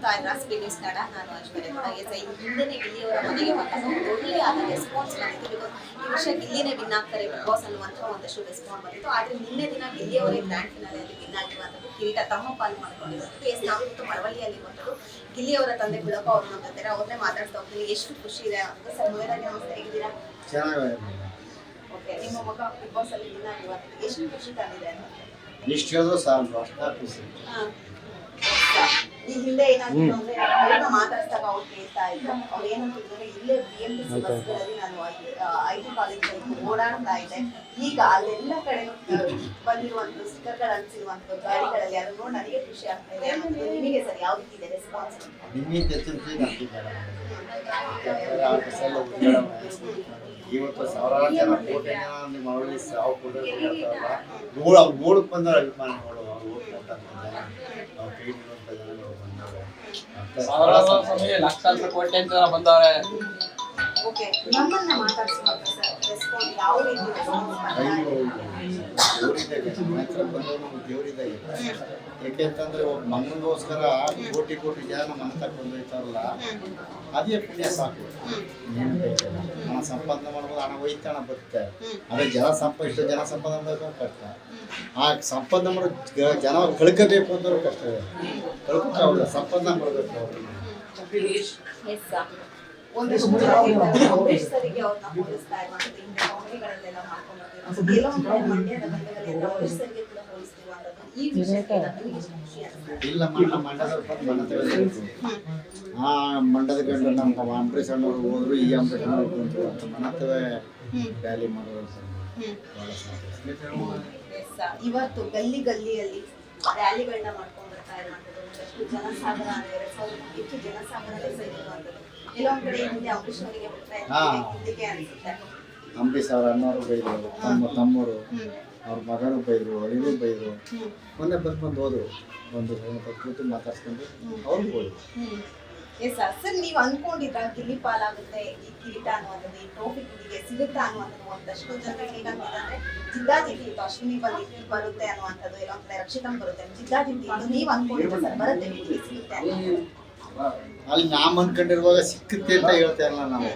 ನೋಡ್ತಾ ಇದ್ರ speed news Kannada. ನಾನು ಐಶ್ವರ್ಯ ಕೂಡ. ಎಸ್, ಈ ಹಿಂದೆನೇ ಗಿಲ್ಲಿಯವರ ಮನೆಗೆ ಬಂದಾಗ ಒಂದು ಒಳ್ಳೆಯ ರೆಸ್ಪಾನ್ಸ್ ಬಂದಿತ್ತು. ಬಿಕಾಸ್ ಈ ವರ್ಷ ಗಿಲ್ಲಿನೇ ವಿನ್ ಆಗ್ತಾರೆ ಬಿಗ್ ಬಾಸ್ ಅನ್ನುವಂಥ ಒಂದಷ್ಟು ರೆಸ್ಪಾನ್ಸ್ ಬಂದಿತ್ತು. ಆದರೆ ನಿನ್ನೆ ದಿನ ಗಿಲ್ಲಿಯವರೇ ಗ್ರ್ಯಾಂಡ್ ಫಿನಾಲೆಯಲ್ಲಿ ವಿನ್ ಆಗಿರುವಂಥದ್ದು, ಕಿರೀಟ ತಮ್ಮ ಪಾಲು ಮಾಡ್ಕೊಂಡಿರುವಂಥದ್ದು. ಎಸ್, ನಾವಿತ್ತು ಮಳವಳ್ಳಿಯಲ್ಲಿ ಬಂದದ್ದು ಗಿಲ್ಲಿಯವರ ತಂದೆ ಬಿಡಪ್ಪ ಅವ್ರು ನೋಡ್ತಾರೆ, ಅವ್ರನ್ನೇ ಮಾತಾಡ್ತಾ ಹೋಗ್ತೀನಿ. ಎಷ್ಟು ಖುಷಿ ಇದೆ ಅಂತ ಸರ್. ಮೊದಲಾಗಿ ನಮಸ್ತೆ, ಹೇಗಿದ್ದೀರಾ? ಓಕೆ, ನಿಮ್ಮ ಮಗ ಬಿಗ್ ಬಾಸ್ ಅಲ್ಲಿ ವಿನ್ ಆಗಿರುವಂಥದ್ದು ಎಷ್ಟು ಖುಷಿ ತಂದಿದೆ ಅಂತ? ಇಷ್ಟು ಹೇಳಿದ್ರು ಸಾಕು, ಅಷ್ಟೇ ಖುಷಿ. ಈ ಹಿಂದೆ ಏನಾಗಿತ್ತು ಅಂದ್ರೆ ಅವ್ರನ್ನ ಮಾತಾಡ್ಸಿದಾಗ ಅವ್ರು ಕೇಳ್ತಾ ಇದ್ರು, ಅವ್ರು ಏನಂತಿದ್ರೆ ಇಲ್ಲೇ BMTC ಬಸ್ಗಳಲ್ಲಿ ನಾನು IT ಕಾಲೇಜ್ಗಳಿಗೆ ಓಡಾಡ್ತಾ ಇದ್ದೆ. ಈಗ ಅಲ್ಲೆಲ್ಲ ಕಡೆ ಬಂದಿರುವಂತ ಸ್ಟಿಕರ್ಗಳು ಅಂಟಿಸಿರುವಂತದ್ದು ಗಾಡಿಗಳಲ್ಲಿ, ಅದನ್ನ ನೋಡಿ ನನಗೆ ಖುಷಿ ಆಗ್ತಾ ಇದೆ. ನಿಮಗೆ ಸರ್ ಯಾವ ರೀತಿ ಇದೆ ರೆಸ್ಪಾನ್ಸ್? ಇವತ್ತು ಸಾವಿರಾರು ಜನ ಕೋಟಿ ಜನ ಮರಳಿ ಸಾವು ಕೊಟ್ಟು ಅವ್ರು ನೋಡಕ್ ಬಂದ ಅಭಿಮಾನಿಗಳು, ಅವ್ರು ಓಟ್ ಅವ್ರು ಕೈ ನೀಡುವಂತ ಜನಗಳು ಬಂದವರು, ಲಕ್ಷಾಂತರ ಕೋಟಿ ಜನ ಬಂದವ್ರೆ. ಓಕೆ, ನಮ್ಮನ್ನ ಮಾತಾಡ್ಸುವಾಗ ಸರ್ ರೆಸ್ಪಾನ್ಸ್ ಯಾವ ರೀತಿ ದೇವರಿದ್ದಾಗೆ. ಯಾಕೆಂತಂದ್ರೆ ಒಬ್ಬ ಮಗನಿಗೋಸ್ಕರ ಕೋಟಿ ಕೋಟಿ ಜನ ಮನೆ ತಗೊಂಡು ಹೋಯ್ತಾರಲ್ಲ, ಅದೇ ಪುಣ್ಯ ಸಾಕು. ಹಣ ಸಂಪಾದನೆ ಮಾಡ್ಬೋದು, ಹಣ ಹೋಯ್ತು, ಹಣ ಬರುತ್ತೆ. ಅದೇ ಜನ ಇಷ್ಟು ಜನ ಸಂಪಾದನೆ ಮಾಡೋದು ಕಷ್ಟ. ಆ ಸಂಪಾದನೆ ಮಾಡೋ ಜನ ಕಳ್ಕೋಬೇಕು ಅಂದ್ರೂ ಕಷ್ಟ ಇದೆ. ಕಳ್ಕೊಕ್ಕಾಗಲ್ಲ, ಸಂಪಾದನೆ ಮಾಡಬೇಕು ಅವ್ರನ್ನ. ಒಂದಷ್ಟು ಅಂಬರೀಶ್ ಸರಿಗೆ ಅವ್ರನ್ನ ಹೋಲಿಸ್ತಾ ಇರುವಂಥದ್ದು, ಹಿಂದೆ ಕಾಮಿಡಿಗಳಲ್ಲೆಲ್ಲ ಮಾಡ್ಕೊಂಡು ಕೆಲವೊಂದು ಮಂಡ್ಯದ ಗಂಟೆಗಳೆಲ್ಲ ಅಂಬರೀಶ್ ಸರಿಗೆ ಕೂಡ ಹೋಲಿಸ್ತಿರುವಂಥದ್ದು. ಈ ವಿಷಯಕ್ಕೆ ನಿಮಗೆ ಖುಷಿ ಅನಿಸುತ್ತೆ? ಇಲ್ಲ, ಮಂಡದ ಮನ ತೆಗೆದು ಆ ಮಂಡದ ಗಂಡು ನಮ್ಮ ಅಂಬರೀಶ್ ಅಣ್ಣವ್ರು ಹೋದ್ರು, ಈ ಅಂಬರೀಶ್ ಅಣ್ಣವ್ರು ಬಂದರು ಅಂತ ಮನತವೇ ರ್ಯಾಲಿ ಮಾಡೋದು ಭಾಳ ಸಂತೋಷ. ಇವತ್ತು ಗಲ್ಲಿ ಗಲ್ಲಿಯಲ್ಲಿ ರ್ಯಾಲಿಗಳನ್ನ ಮಾಡ್ಕೊಂಡು ಬರ್ತಾ ಇರುವಂಥದ್ದು, ಒಂದಷ್ಟು ಜನಸಾಗರ 2000 ಹೆಚ್ಚು ಜನಸಾಗರದಲ್ಲಿ ಸೇರಿರುವಂಥದ್ದು. ಕೆಲವೊಂದು ಕಡೆ ಹಿಂದೆ ಅಂಬರೀಶ್ ಅವರಿಗೆ ಬಿಟ್ಟರೆ ಹಿಂದಿಗೆ ಅನಿಸುತ್ತೆ. ಅಂಬರೀಶ್ ಅವ್ರ ಅಣ್ಣವರು ಬೈದರು, ತಮ್ಮವರು ಅವ್ರ ಮಗನೂ ಬೈದರು, ಅಳಿಗೂ ಬೈದರು. ಮೊನ್ನೆ ಬಂದು ಹೋದ್ರು, ಒಂದು ಕೂತು ಮಾತಾಡ್ಸ್ಕೊಂಡು ಅವ್ರಿಗೆ ಹೋದ್ರು. ಎಸ್ ಸರ್, ನೀವು ಅನ್ಕೊಂಡಿದ್ರ ಗಿಲ್ಲಿ ಪಾಲಾಗುತ್ತೆ ಈ ಕಿರೀಟ ಅನ್ನುವಂಥದ್ದು, ಈ ಟ್ರೋಫಿ ಗಿಲ್ಲಿಗೆ ಸಿಗುತ್ತಾ ಅನ್ನುವಂಥದ್ದು? ಒಂದಷ್ಟು ಜನರಿಗೆ ಹೇಗಂತಂದ್ರೆ ಜಿದ್ದಾಜಿದ್ದಿ ಇತ್ತು, ಅಶ್ವಿನಿ ಬರುತ್ತೆ ಅನ್ನುವಂಥದ್ದು, ಎಲ್ಲೊಂದ್ ಕಡೆ ರಕ್ಷಿತಂ ಬರುತ್ತೆ, ಜಿದ್ದಾಜಿದ್ದಿ ಇತ್ತು. ನೀವು ಅನ್ಕೊಂಡಿದ್ರೆ ಸರ್ ಬರುತ್ತೆ ಗಿಲ್ಲಿಗೆ ಸಿಗುತ್ತೆ ಅನ್ನೋದು? ಅಲ್ಲಿ ನಾವು ಅನ್ಕೊಂಡಿರುವಾಗ ಸಿಕ್ಕುತ್ತೆ ಅಂತ ಹೇಳ್ತಾ ಇಲ್ಲ ನಾವು.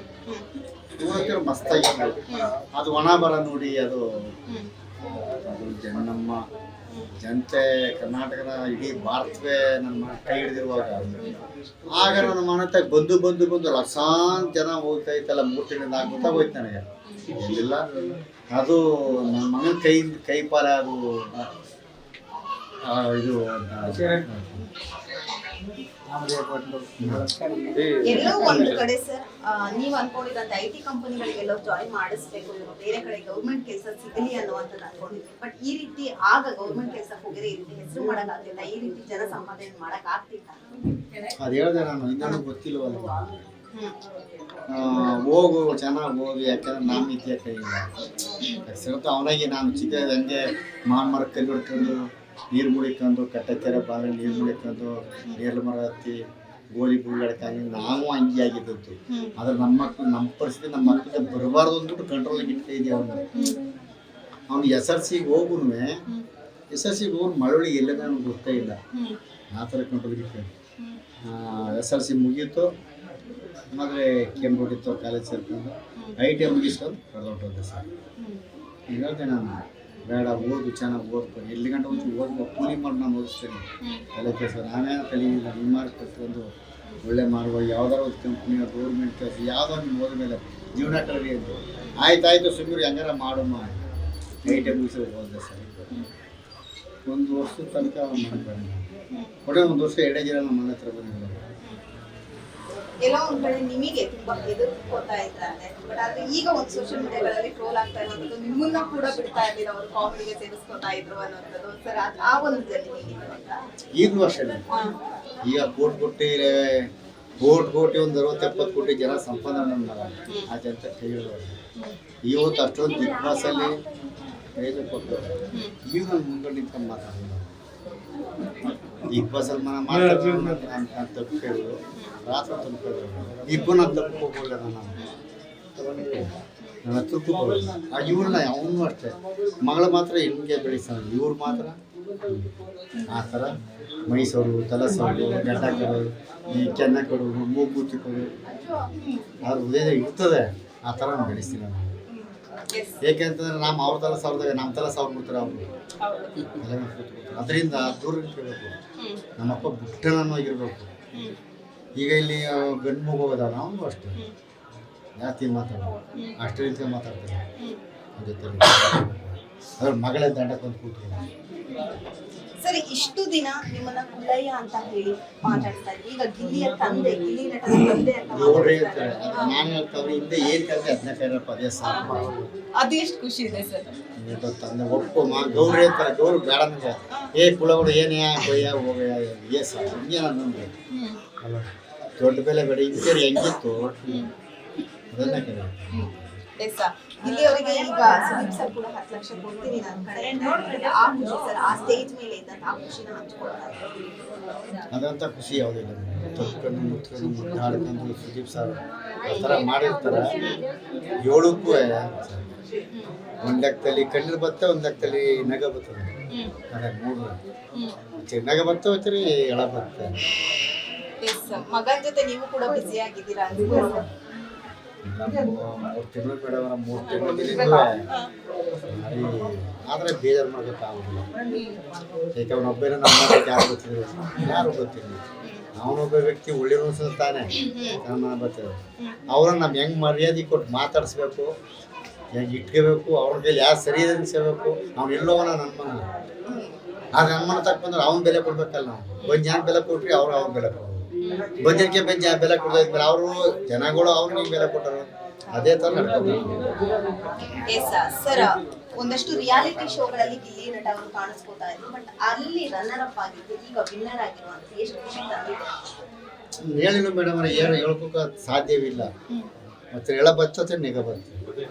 ಇವತ್ತು ಮಸ್ತಾಗಿತ್ತು ಅದು ಒಣ ಬರ ನೋಡಿ. ಅದು ನಮ್ಮ ಜನತೆ, ಕರ್ನಾಟಕದ ಇಡೀ ಭಾರತವೇ ನನ್ನ ಕೈ ಹಿಡಿದಿರುವಾಗ, ಆಗ ನನ್ನ ಮನತೆ ಬಂದು ಲಕ್ಷಾಂತರ ಜನ ಹೋಗ್ತಾ ಇತ್ತಲ್ಲ. 3 ತಿಂಗಳಿಂದ ಆಗ್ಬಿಟ್ಟಾಗ ಹೋಯ್ತು ನನಗೆ ಇಲ್ಲ. ಅದು ನನ್ನ ಮಗನ ಕೈ ಪಾಲ. ಅದು ಇದು ಎಲ್ಲೋ ಒಂದು ಕಡೆ ಸರ್ ನೀವು ಅನ್ಕೊಂಡಿದ್ದಂತ IT ಕಂಪನಿಗಳಿಗೆಲ್ಲ ಜಾಯಿನ್ ಮಾಡಿಸ್ಬೇಕು, ಬೇರೆ ಕಡೆ ಗೌರ್ಮೆಂಟ್ ಕೆಲಸ ಸಿಗಲಿ ಅನ್ನುವಂಥದ್ದು ಅನ್ಕೊಂಡಿದ್ವಿ. ಬಟ್ ಈ ರೀತಿ ಆಗ ಗೌರ್ಮೆಂಟ್ ಕೆಲಸಕ್ಕೆ ಹೋಗಿದ್ರೆ ಈ ರೀತಿ ಹೆಸರು ಮಾಡಕ್ ಆಗ್ತಿಲ್ಲ, ಈ ರೀತಿ ಜನ ಸಂಪಾದನೆ ಮಾಡಕ್ ಆಗ್ತಿಲ್ಲ. ಅದು ಹೇಳಿದೆ ನಾನು, ಇನ್ನೂ ಗೊತ್ತಿಲ್ವಲ್ಲ. ಹೋಗು, ಚೆನ್ನಾಗಿ ಹೋಗಿ. ಯಾಕಂದ್ರೆ ನಮ್ಮ ಇತಿಹಾಸ ಕೈ ಇಲ್ಲ ಸಿಗುತ್ತೆ. ಅವನಾಗಿ ನಾನು ಚಿಕ್ಕ ಹಂಗೆ ಮರ ಕಲ್ಲು ಹೊಡ್ಕೊಂಡು, ನೀರು ಮುಡಿಕೊಂಡು, ಕಟ್ಟೆಕೆರೆ ಬಾವಿ ನೀರು ಮುಡಿಕೊಂಡು, ನೇರಳು ಮರ ಹತ್ತಿ, ಗೋಲಿ ಬುಳ್ಳಾಡ್ಕೊಂಡು ನಾವು ಹಂಗೆ ಆಗಿದ್ದದ್ದು. ಆದ್ರೆ ನಮ್ಮ ಪರಿಸ್ಥಿತಿ ನಮ್ಮ ಮಕ್ಕಳಿಗೆ ಬರಬಾರ್ದು ಅಂದ್ಬಿಟ್ಟು ಕಂಟ್ರೋಲಿಗೆ ಇಟ್ಟಿದ್ದೀವಿ. ಅವ್ನು SRC ಹೋಗೂ SRC ಹೋಗಿ ಮಳವಳ್ಳಿ ಎಲ್ಲದ ನನಗೆ ಗೊತ್ತೇ ಇಲ್ಲ. ಆ ಥರ ಕಂಟ್ರೋಲಿಗೆ ಇಟ್ಟು SRC ಮುಗೀತು. ಆಮೇಲೆ ಕೆಂಪುಟ್ಟಿತ್ತು, ಕಾಲೇಜ್ ಸೇರ್ಕೊಂಡು ITI ಮುಗಿಸ್ಕೊಂಡು ಹೊರಟೋದೆ ಸರ್. ಈಗ ಹೇಳ್ತೇನೆ ನಾನು, ಬೇಡ ಓದು, ಚೆನ್ನಾಗಿ ಓದ್ಕೊಂಡು ಎಲ್ಲಿ ಗಂಟೆ ಓದ್ಬೇಕು, ಕೂಲಿ ಮಾಡಿ ನಾನು ಓದಿಸ್ತೇನೆ. ತಲೆ ಕೆಲಸ ನಾನೇ ಕಲಿಯಿಲ್ಲ. ನಿಮ್ಮ ಕಲ್ತ್ಕೊಂಡು ಒಳ್ಳೆ ಮಾಡುವ ಯಾವ್ದಾರು ಒಂದು ಕಂಪ್ನಿ, ಗೌರ್ಮೆಂಟ್ ಕೆಲಸ ಯಾವುದೋ ಒಂದು ಹೋದ ಮೇಲೆ ಜೀವನ ಕಲಿ ಅಂತ ಆಯ್ತಾಯ್ತು ಸುಮ್ಮನೆ ಹೆಂಗಾರ ಮಾಡಮ್ಮ. ITI ಮುಗಿಸಿ ಓದಿದೆ ಸರ್. 1 ವರ್ಷದ ತನಕ ಮಾಡ್ಬೇಡ, ಒಳ್ಳೆ 1 ವರ್ಷ 2 ಜನ ನಮ್ಮ ಮನೆ ಹತ್ರ ಬಂದಿದ್ದಾರೆ. ಎಲ್ಲೋ ಒಂದ್ ಕಡೆ ನಿಮಗೆ ತುಂಬಾ ಎದುರ್ಕೋತಾ ಇದ್ದಾರೆ. ಬಟ್ ಆದ್ರೆ ಈಗ ಒಂದು ಸೋಷಿಯಲ್ ಮೀಡಿಯಾಗಳಲ್ಲಿ ಟ್ರೋಲ್ ಆಗ್ತಾ ಇರುವಂತದ್ದು, ನಿಮ್ಮನ್ನ ಕೂಡ ಬಿಡ್ತಾ ಇದ್ದೀರ, ಅವರು ಕಾಮಿಡಿಗೆ ಸೇರಿಸ್ಕೊತಾ ಇದ್ರು ಅನ್ನೋಂಥದ್ದು ಸರ್. ಆ ಒಂದು ಜರ್ನಿ ಹೇಗಿತ್ತು ಅಂತ? ಈಗಲೂ ಅಷ್ಟೇ. ಈಗ ಕೋಟಿ 1 60-70 ಕೋಟಿ ಜನ ಸಂಪಾದನೆ ಮಾಡಲ್ಲ. ಆ ಜನತೆ ಕೈ ಹಿಡಿದವರು ಇವತ್ತು ಅಷ್ಟೊಂದು ಬಿಗ್ ಬಾಸಲ್ಲಿ ಪ್ರೈಜ್ ಕೊಟ್ಟರು. ಈಗ ನಾನು ಮುಂದೆ ನಿಂತ್ಕೊಂಡು ಮಾತಾಡೋದು ಬಿಗ್ ಬಾಸಲ್ಲಿ ನಾನು ತಪ್ಪು ಕೇಳಿದ್ರು, ರಾತ್ರಿ ತಪ್ಪು ಇಬ್ಬರು ನಾನು ತಪ್ಪು ಹೋಗ್ಬೋದ. ನನ್ನ ಹತ್ರಕ್ಕೂ ಬರೋಲ್ಲ. ಇವ್ರನ್ನ ಅವನು ಅಷ್ಟೇ, ಮಗಳು ಮಾತ್ರ ಹೆಣ್ಣಿಗೆ ಬೆಳೆಸ್ತಾನೆ, ಇವ್ರು ಮಾತ್ರ ಆ ಥರ ಮೈಸೂರು ತಲಸೋದು ಗಡ್ಡ ಕೊಡೋದು ಈ ಕೆನ್ನ ಕೊಡೋದು ಮೂಗುತಿ ಕೊಡೋದು ಅದ್ರ ಹೃದಯ ಇರ್ತದೆ. ಆ ಥರ ನಾವು ಬೆಳೆಸ್ತೀವಿ ನಾವು. ಏಕೆಂತಂದ್ರೆ ನಮ್ಮ ಅವ್ರ ತಲ ಸಾವಿರದಾಗ ನಮ್ಮ ತಲ ಸಾವಿರ ಮಾಡ್ತಾರೆ ಅವರು ಎಲ್ಲ ಕೂತ್ಕೊತಾರೆ. ಅದರಿಂದ ದೂರ ಇಟ್ಕೋಬೇಕು. ನಮ್ಮಪ್ಪ ಬುಟ್ಟನವಾಗಿರ್ಬೇಕು. ಈಗ ಇಲ್ಲಿ ಗಂಡು ಮಗು ಹೋಗೋದ ನಾವು ಅಷ್ಟೇ ಜಾಸ್ತಿ ಮಾತಾಡೋದು ಅಷ್ಟೇ ರೀತಿ ಮಾತಾಡ್ತಾರೆ ಜೊತೆ ಅದ್ರ ಮಗಳೇ ದಂಡಕ್ಕೊಂದು ಕೂತ್ಕೊಂಡು. ಸರಿ, ಇಷ್ಟು ದಿನ ನಿಮ್ಮನ್ನ ಕುಳ್ಳಯ್ಯ ಅಂತ ಹೇಳಿ ಮಾತಾಡ್ತಾ ಇದ್ವಿ. ಈಗ ಗಿಲ್ಲಿಯ ತಂದೆ, ಗಿಲ್ಲಿ ನಟನ ತಂದೆ ಅಂತ ನೋಡ್ರಿ ಹೇಳ್ತಾರೆ. ನಾನು ಹೇಳ್ತಾವ್ರಿ ಹಿಂದೆ ಏನು ಕಲಿತೆ ಅದನ್ನ ಕೈರಪ್ಪ ಅದೇ ಸಾಕು. ಅದು ಎಷ್ಟು ಖುಷಿ ಇದೆ ಸರ್. ತಂದೆ ಒಪ್ಪು ಗೌರಿ ಹೇಳ್ತಾರೆ. ಗೌರಿ ಬೇಡ ನನಗೆ ಕುಳಗಳು ಏನೇ ಬಯ್ಯ ಹೋಗಯ್ಯ ಏ ಸಾಕು ಹಿಂಗೆ ನಾನು ಅಲ್ಲ ದೊಡ್ಡ ಬೆಲೆ ಬೇಡ ಹಿಂಗೆ ಹೆಂಗಿತ್ತು ಅದನ್ನೇ ಕೇಳಿ. ಇಲ್ಲಿಯವರೆಗೆ ಈಗ ಸುದೀಪ್ ಸರ್ ಕೂಡ 10 ಲಕ್ಷ ಕೊಡ್ತೀನಿ ನನ್ನ ಕಡೆ ಆ ಖುಷಿ ಸರ್, ಆ ಸ್ಟೇಜ್ ಮೇಲೆ ಇದ್ದಂತ ಆ ಖುಷಿನ ಹಂಚ್ಕೊಳ್ತಾರೆ. ಅದಂತ ಖುಷಿ ಯಾವುದಿಲ್ಲ. ತೊಟ್ಕೊಂಡು ಮುತ್ಕೊಂಡು ಮುದ್ದಾಡ್ಕೊಂಡು ಸುದೀಪ್ ಸರ್ ಆ ಥರ ಮಾಡಿರ್ತಾರೆ. ಏಳಕ್ಕೂ ಒಂದು ಲೆಕ್ಕದಲ್ಲಿ ಕಣ್ಣೀರು ಬತ್ತೆ, ಒಂದು ಲೆಕ್ಕದಲ್ಲಿ ನಗ ಬರ್ತದೆ. ಅದೇ ಮೂರು ನಗ ಬತ್ತೆ ಹೋಗ್ತೀರಿ ಎಳ ಬರುತ್ತೆ. ಮಗನ ಜೊತೆ ನೀವು ಕೂಡ ಬ್ಯುಸಿ ಆಗಿದ್ದೀರಾ? 3 ತಿಂಗಳು ಬೇಡವರ 3 ತಿಂಗಳು ಆದರೆ ಬೇಜಾರು ಮಾಡೋಕ್ಕಾಗೋದಿಲ್ಲ. ಯಾಕೆ ಅವನೊಬ್ಬನೇ ನಮ್ಮ ಯಾರು ಗೊತ್ತಿದ್ರು ಯಾರು ಗೊತ್ತಿಲ್ಲ. ಅವನೊಬ್ಬ ವ್ಯಕ್ತಿ ಒಳ್ಳೆಯ ತಾನೆ ನಮ್ಮ ಬರ್ತದೆ. ಅವ್ರನ್ನ ನಮ್ಮ ಹೆಂಗೆ ಮರ್ಯಾದೆ ಕೊಟ್ಟು ಮಾತಾಡಿಸ್ಬೇಕು, ಹೆಂಗೆ ಇಟ್ಕೋಬೇಕು, ಅವ್ರ ಕೈಲಿ ಯಾರು ಸರಿ ಅನಿಸ್ಬೇಕು. ಅವ್ನು ಎಲ್ಲೋವನ ನನ್ನ ಮನ ಆದ್ರೆ ನನ್ನ ಮನ ತಕ್ಕ ಬಂದ್ರೆ ಅವ್ನ ಬೆಲೆ ಕೊಡ್ಬೇಕಲ್ಲ. ನಾವು ಒಂದು ಜನ ಬೆಲೆ ಕೊಟ್ರಿ ಅವ್ರ ಬೆಲೆ ಕೊಡೋದು. ಬಜೆಟ್ಗೆ ಬೆಂಚ ಬೆಲೆ ಕೊಡೋದ್ಮೇಲೆ ಅವರು ಜನಗಳು ಅವ್ರಿಗೆ ಬೆಲೆ ಕೊಟ್ಟರು. ಅದೇ ಥರ ಸರ್, ಒಂದಷ್ಟು ರಿಯಾಲಿಟಿ ಶೋಗಳಲ್ಲಿ ಗಿಲ್ಲಿ ನಟ ಅವರು ಕಾಣಿಸ್ಕೊತಾ ಇದ್ರು. ಬಟ್ ಅಲ್ಲಿ ರನ್ನರ್ ಅಪ್ ಆಗಿದ್ದು, ಈಗ ವಿನ್ನರ್ ಆಗಿರುವಂತ ಎಷ್ಟು ಖುಷಿ ತಂದಿದೆ. ಹೇಳಿಲ್ಲ ಮೇಡಮ್ ಅವ್ರೆ, ಏನು ಹೇಳ್ಕೋಕೆ ಸಾಧ್ಯವಿಲ್ಲ. ಮತ್ತೆ ಎಳ ಬರ್ತದೆ ನಿಗ ಬರ್ತದೆ.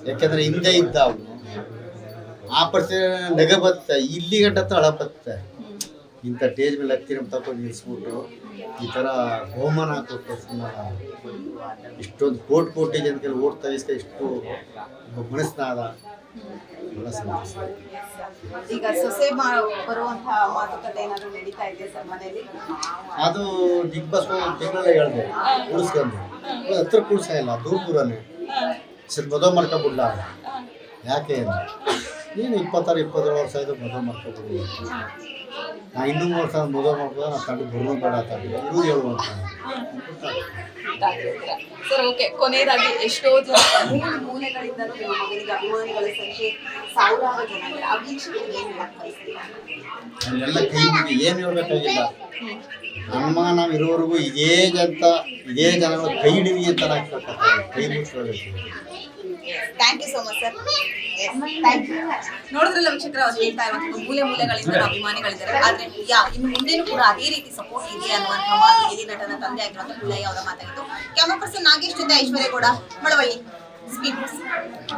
ಯಾಕೆಂದ್ರೆ ಹಿಂದೆ ಇದ್ದ ಅವನು ಆ ಪರಿಸ್ಥಿತಿ ನೆಗ ಬರುತ್ತೆ. ಇಲ್ಲಿ ಗಂಟತ್ತ ಹಳ ಬರುತ್ತೆ. ಇಂಥ ಟೇಜ್ ಮೇಲೆ ಹತ್ತಿರ ತಗೊಂಡು ನಿಲ್ಲಿಸ್ಬಿಟ್ಟು ಈ ಥರ ಬಹುಮಾನ ಕೊಟ್ಟು ಇಷ್ಟೊಂದು ಕೋಟಿ ಜನಕ್ಕೆ ಓಡ್ತಾ ಇಸ್ಕ ಇಷ್ಟು ಮನಸ್ನಾದ ಬಹಳ ಸಂತೋಷ. ಈಗ ಸೊಸೆ ಬರುವಂತಹ ಮಾತುಕತೆ ಏನಾದರೂ ನಡೀತಾ ಇದೆ ಸರ್ ಮನೇಲಿ? ಅದು ಬಿಗ್ ಬಾಸ್ ತಿಂಗಳೇ ಹೇಳಿದೆ ಕುಡಿಸ್ಕೊಂಡು ಹತ್ರ ಕುಡಿಸ ಇಲ್ಲ, ದೂರನೇ ಸರ್ ಮದುವೆ ಮಾಡ್ಕೊಬಿಡ್ಲ. ಯಾಕೆ ನೀನು 26-27 ವರ್ಷ ಆಯಿತು ಮದುವೆ ಮಾಡ್ಕೊಬಿಡಿ. ನಾ ಇನ್ನೂ 3 ವರ್ಷ ಮದುವೆ ಮಾಡ್ಬೋದು. ನಾ ತಂಡು ಬರೋದು ಬೇಡ ತಂಡು ಇರೋದು 7 ವರ್ಷ. ಸರ್ ಓಕೆ, ಕೊನೆಯದಾಗಿ ಎಷ್ಟೋ ಜನ ಮೂಲೆಗಳಿಂದ ನಿಮ್ಮ ಮಗನಿಗೆ ಅಭಿಮಾನಿಗಳ ಸಂಖ್ಯೆ ಸಾವಿರಾರು ಜನ ಇದ್ದಾರೆ. ಆ ವೀಕ್ಷಕರಿಗೆ ಏನು ಬಯಸ್ತೀರಾ? ಅಲ್ಲೆಲ್ಲ ಕೈ ಮುಗಿ ಏನು ಹೇಳ್ಬೇಕಾಗಿಲ್ಲ. ನಮ್ಮ ನಾವು ಇರೋವರೆಗೂ ಇದೇ ಜನಗಳು ಕೈ ಹಿಡಿವಿ ಅಂತ ಕೈ ಮುಗಿಸ್ಕೊಳ್ಬೇಕು. Thank you so much sir. Thank you. ನೋಡಿದ್ರಲ್ಲ ವೀಕ್ಷಕರು, ಅವ್ರು ಹೇಳ್ತಾ ಇರುವಂತಹ ಮೂಲೆಗಳಿಂದ ಅಭಿಮಾನಿಗಳಿದ್ದಾರೆ. ಆದ್ರೆ ಇನ್ನು ಮುಂದೆನೂ ಕೂಡ ಅದೇ ರೀತಿ ಸಪೋರ್ಟ್ ಇದೆ ಅನ್ನುವಂತಹ ಮಾತು ಗಿಲ್ಲಿ ನಟನ ತಂದೆ ಆಗಿರುವಂತಹ ಕುಳ್ಳಯ್ಯ ಅವರ ಮಾತಾಗಿತ್ತು. ಕ್ಯಾಮರಾ ಪರ್ಸನ್ ನಾಗೇಶ್ ಜೊತೆ ಐಶ್ವರ್ಯ ಗೌಡ, ಮಳವಳ್ಳಿ, ಸ್ಪೀಡ್.